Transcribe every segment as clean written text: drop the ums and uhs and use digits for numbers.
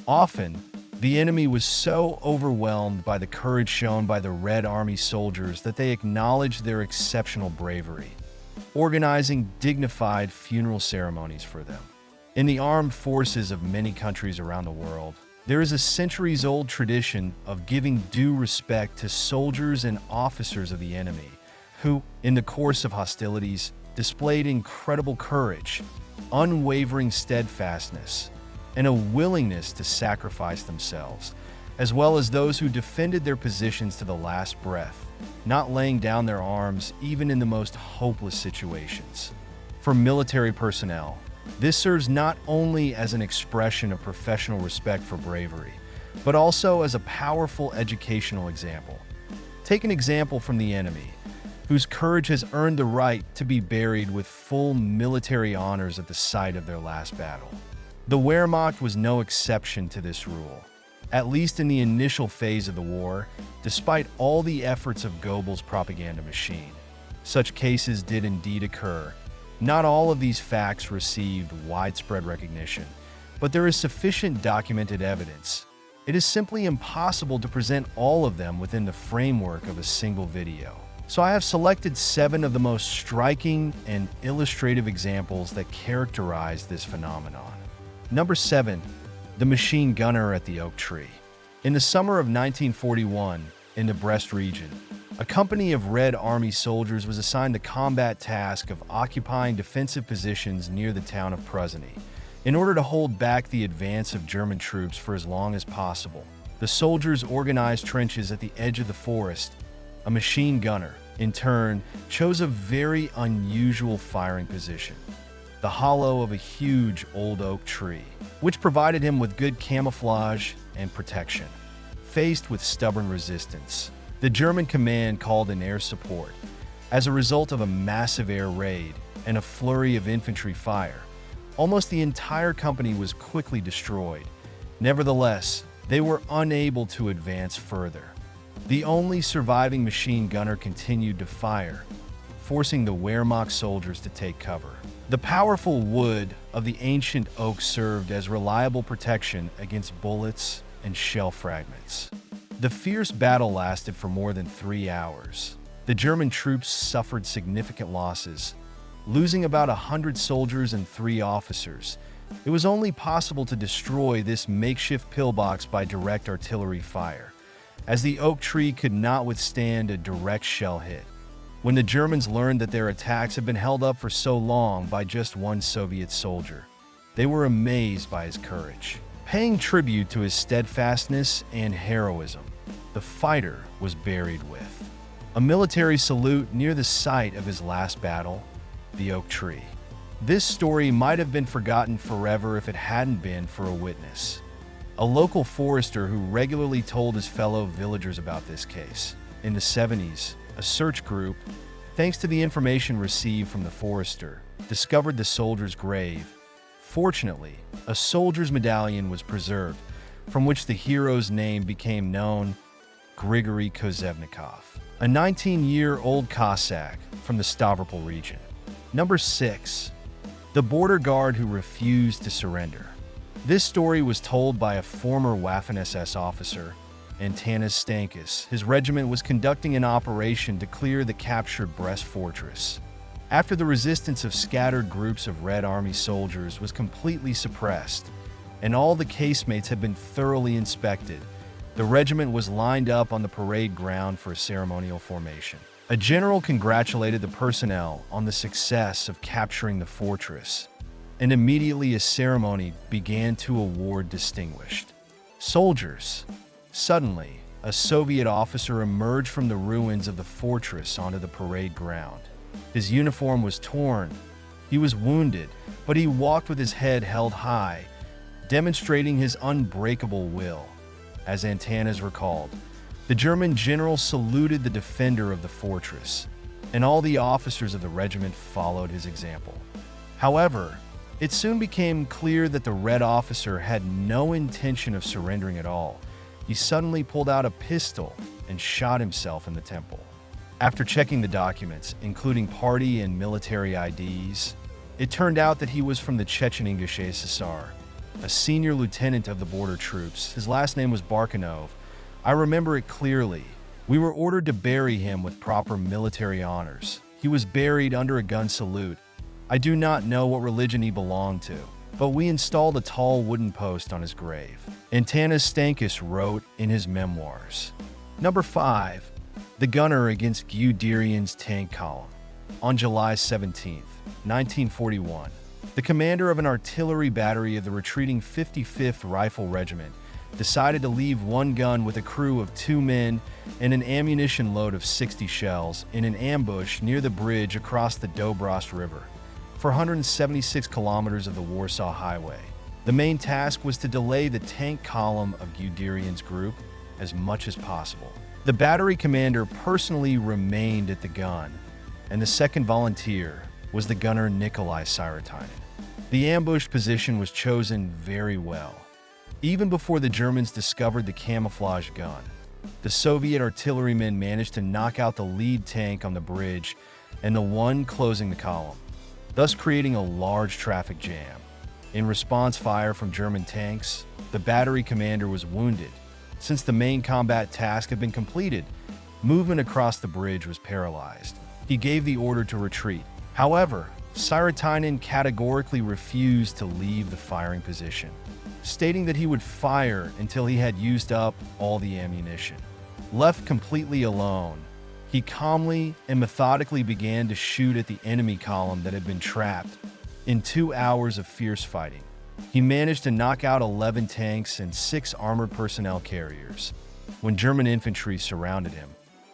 Often, the enemy was so overwhelmed by the courage shown by the Red Army soldiers that they acknowledged their exceptional bravery, organizing dignified funeral ceremonies for them. In the armed forces of many countries around the world, there is a centuries-old tradition of giving due respect to soldiers and officers of the enemy, who, in the course of hostilities, displayed incredible courage, unwavering steadfastness, and a willingness to sacrifice themselves, as well as those who defended their positions to the last breath, not laying down their arms even in the most hopeless situations. For military personnel, this serves not only as an expression of professional respect for bravery, but also as a powerful educational example. Take an example from the enemy, whose courage has earned the right to be buried with full military honors at the site of their last battle. The Wehrmacht was no exception to this rule, at least in the initial phase of the war, despite all the efforts of Goebbels' propaganda machine. Such cases did indeed occur. Not all of these facts received widespread recognition, but there is sufficient documented evidence. It is simply impossible to present all of them within the framework of a single video. So I have selected 7 of the most striking and illustrative examples that characterize this phenomenon. Number 7. The machine gunner at the oak tree. In the summer of 1941, in the Brest region, a company of Red Army soldiers was assigned the combat task of occupying defensive positions near the town of Pruzhany, in order to hold back the advance of German troops for as long as possible. The soldiers organized trenches at the edge of the forest. A machine gunner, in turn, chose a very unusual firing position: the hollow of a huge old oak tree, which provided him with good camouflage and protection. Faced with stubborn resistance, the German command called in air support. As a result of a massive air raid and a flurry of infantry fire, almost the entire company was quickly destroyed. Nevertheless, they were unable to advance further. The only surviving machine gunner continued to fire, forcing the Wehrmacht soldiers to take cover. The powerful wood of the ancient oak served as reliable protection against bullets and shell fragments. The fierce battle lasted for more than 3 hours. The German troops suffered significant losses, losing about 100 soldiers and 3 officers. It was only possible to destroy this makeshift pillbox by direct artillery fire, as the oak tree could not withstand a direct shell hit. When the Germans learned that their attacks had been held up for so long by just one Soviet soldier, they were amazed by his courage. Paying tribute to his steadfastness and heroism, the fighter was buried with a military salute near the site of his last battle, the oak tree. This story might have been forgotten forever if it hadn't been for a witness, a local forester who regularly told his fellow villagers about this case. In the 70s, a search group, thanks to the information received from the forester, discovered the soldier's grave. Fortunately, a soldier's medallion was preserved, from which the hero's name became known: Grigory Kozevnikov, a 19-year-old Cossack from the Stavropol region. Number 6. The border guard who refused to surrender. This story was told by a former Waffen-SS officer, Antanas Stankus. His regiment was conducting an operation to clear the captured Brest fortress. After the resistance of scattered groups of Red Army soldiers was completely suppressed, and all the casemates had been thoroughly inspected, the regiment was lined up on the parade ground for a ceremonial formation. A general congratulated the personnel on the success of capturing the fortress, and immediately a ceremony began to award distinguished soldiers. Suddenly, a Soviet officer emerged from the ruins of the fortress onto the parade ground. His uniform was torn. He was wounded, but he walked with his head held high, demonstrating his unbreakable will. As Antanas recalled, the German general saluted the defender of the fortress, and all the officers of the regiment followed his example. However, it soon became clear that the Red officer had no intention of surrendering at all. He suddenly pulled out a pistol and shot himself in the temple. After checking the documents, including party and military IDs, it turned out that he was from the Chechen Ingish SSR, a senior lieutenant of the border troops. His last name was Barkanov. I remember it clearly. We were ordered to bury him with proper military honors. He was buried under a gun salute. I do not know what religion he belonged to, but we installed a tall wooden post on his grave. Antanas Stankus wrote in his memoirs. Number 5. The gunner against Guderian's tank column. On July 17, 1941, the commander of an artillery battery of the retreating 55th Rifle Regiment decided to leave one gun with a crew of 2 men and an ammunition load of 60 shells in an ambush near the bridge across the Dobrost River for 176 kilometers of the Warsaw Highway. The main task was to delay the tank column of Guderian's group as much as possible. The battery commander personally remained at the gun, and the second volunteer was the gunner Nikolai Syrotinin. The ambushed position was chosen very well. Even before the Germans discovered the camouflage gun, the Soviet artillerymen managed to knock out the lead tank on the bridge and the one closing the column, thus creating a large traffic jam. In response fire from German tanks, the battery commander was wounded. Since the main combat task had been completed, movement across the bridge was paralyzed. He gave the order to retreat. However, Syrotinin categorically refused to leave the firing position, stating that he would fire until he had used up all the ammunition. Left completely alone, he calmly and methodically began to shoot at the enemy column that had been trapped. In 2 hours of fierce fighting, he managed to knock out 11 tanks and 6 armored personnel carriers. When German infantry surrounded him,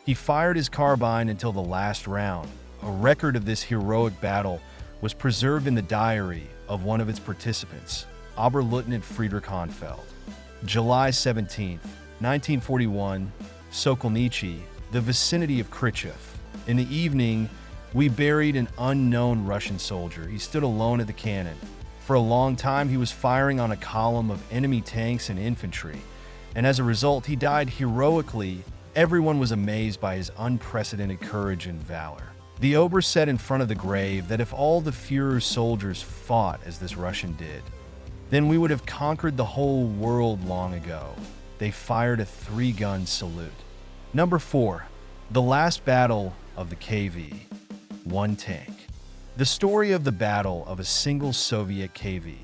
he fired his carbine until the last round. A record of this heroic battle was preserved in the diary of one of its participants, Oberleutnant Friedrich Hohnfeld. July 17, 1941, Sokolnichi, the vicinity of Krychev. In the evening, we buried an unknown Russian soldier. He stood alone at the cannon. For a long time, he was firing on a column of enemy tanks and infantry, and as a result, he died heroically. Everyone was amazed by his unprecedented courage and valor. The Ober said in front of the grave that if all the Führer's soldiers fought as this Russian did, then we would have conquered the whole world long ago. They fired a 3-gun salute. Number 4. The last battle of the KV. One tank. The story of the battle of a single Soviet KV,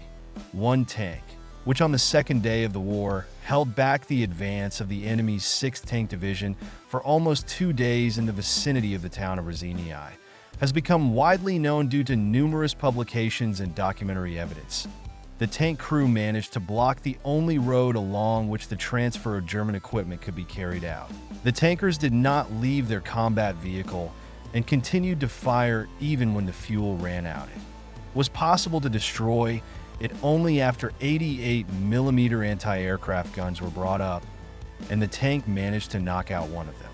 one tank, which on the second day of the war held back the advance of the enemy's 6th Tank Division for almost 2 days in the vicinity of the town of Ruzhnyi, has become widely known due to numerous publications and documentary evidence. The tank crew managed to block the only road along which the transfer of German equipment could be carried out. The tankers did not leave their combat vehicle and continued to fire even when the fuel ran out. It was possible to destroy it only after 88mm anti-aircraft guns were brought up, and the tank managed to knock out one of them.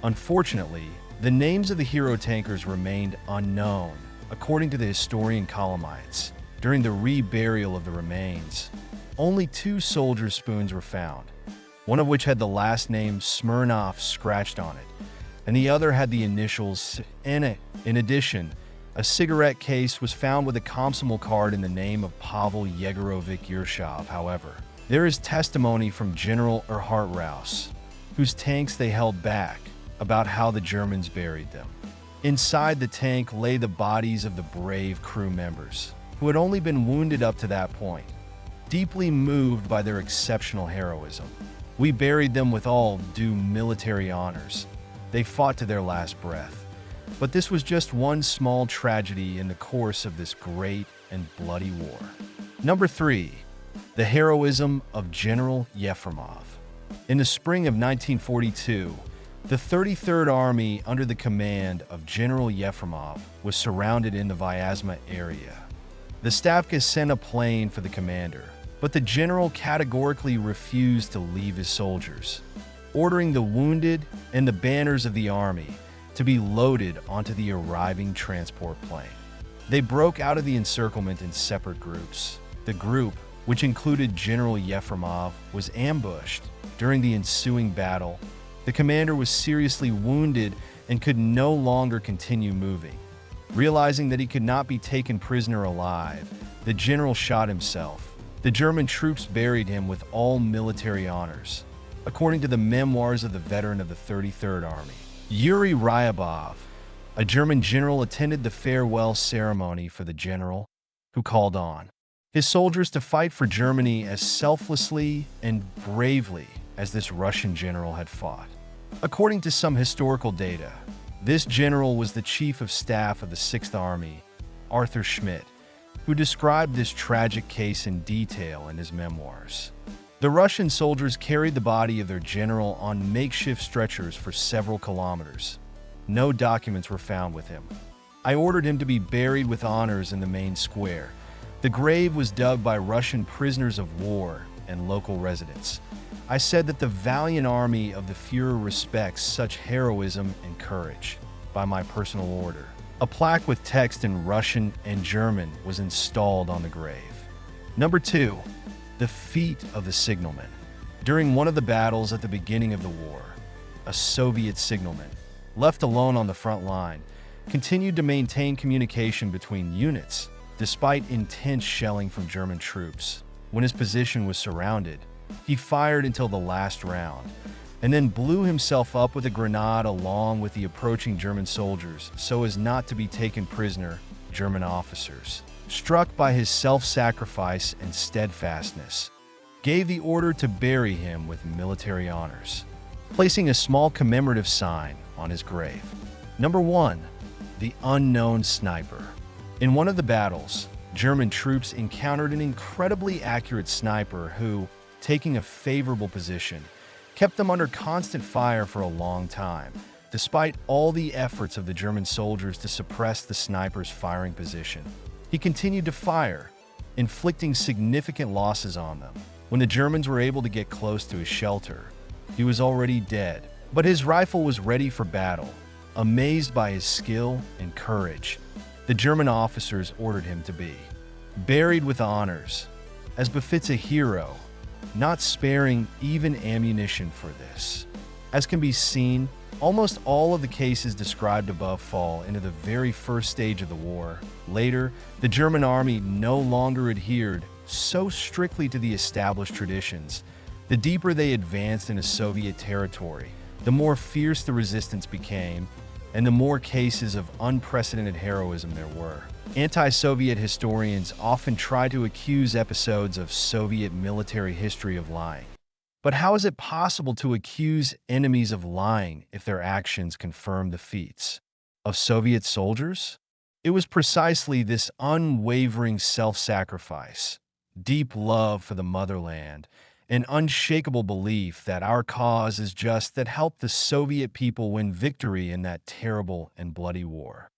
Unfortunately, the names of the hero tankers remained unknown. According to the historian Kolomites, during the reburial of the remains, only 2 soldiers' spoons were found, one of which had the last name Smirnov scratched on it, and the other had the initials N. In addition, a cigarette case was found with a Komsomol card in the name of Pavel Yegorovich Yershov. However, there is testimony from General Erhard Rouse, whose tanks they held back, about how the Germans buried them. Inside the tank lay the bodies of the brave crew members, who had only been wounded up to that point. Deeply moved by their exceptional heroism, we buried them with all due military honors. They fought to their last breath. But this was just one small tragedy in the course of this great and bloody war. Number 3. The heroism of General Yefremov. In the spring of 1942, the 33rd Army under the command of General Yefremov was surrounded in the Vyazma area. The Stavka sent a plane for the commander, but the general categorically refused to leave his soldiers, ordering the wounded and the banners of the army to be loaded onto the arriving transport plane. They broke out of the encirclement in separate groups. The group, which included General Yefremov, was ambushed. During the ensuing battle, the commander was seriously wounded and could no longer continue moving. Realizing that he could not be taken prisoner alive, the general shot himself. The German troops buried him with all military honors, according to the memoirs of the veteran of the 33rd Army. Yuri Ryabov, a German general, attended the farewell ceremony for the general who called on his soldiers to fight for Germany as selflessly and bravely as this Russian general had fought. According to some historical data, this general was the chief of staff of the 6th Army, Arthur Schmidt, who described this tragic case in detail in his memoirs. The Russian soldiers carried the body of their general on makeshift stretchers for several kilometers. No documents were found with him. I ordered him to be buried with honors in the main square. The grave was dug by Russian prisoners of war and local residents. I said that the valiant army of the Fuhrer respects such heroism and courage. By my personal order, a plaque with text in Russian and German was installed on the grave. Number 2. The feat of the signalman. During one of the battles at the beginning of the war, a Soviet signalman, left alone on the front line, continued to maintain communication between units despite intense shelling from German troops. When his position was surrounded, he fired until the last round, and then blew himself up with a grenade along with the approaching German soldiers so as not to be taken prisoner. German officers, struck by his self-sacrifice and steadfastness, gave the order to bury him with military honors, placing a small commemorative sign on his grave. Number 1. The unknown sniper. In one of the battles, German troops encountered an incredibly accurate sniper who, taking a favorable position, kept them under constant fire for a long time, despite all the efforts of the German soldiers to suppress the sniper's firing position. He continued to fire, inflicting significant losses on them. When the Germans were able to get close to his shelter, he was already dead, but his rifle was ready for battle. Amazed by his skill and courage, the German officers ordered him to be buried with honors, as befits a hero, not sparing even ammunition for this. As can be seen, almost all of the cases described above fall into the very first stage of the war. Later, the German army no longer adhered so strictly to the established traditions. The deeper they advanced into Soviet territory, the more fierce the resistance became, and the more cases of unprecedented heroism there were. Anti-Soviet historians often try to accuse episodes of Soviet military history of lying. But how is it possible to accuse enemies of lying if their actions confirm the feats of Soviet soldiers? It was precisely this unwavering self-sacrifice, deep love for the motherland, an unshakable belief that our cause is just that helped the Soviet people win victory in that terrible and bloody war.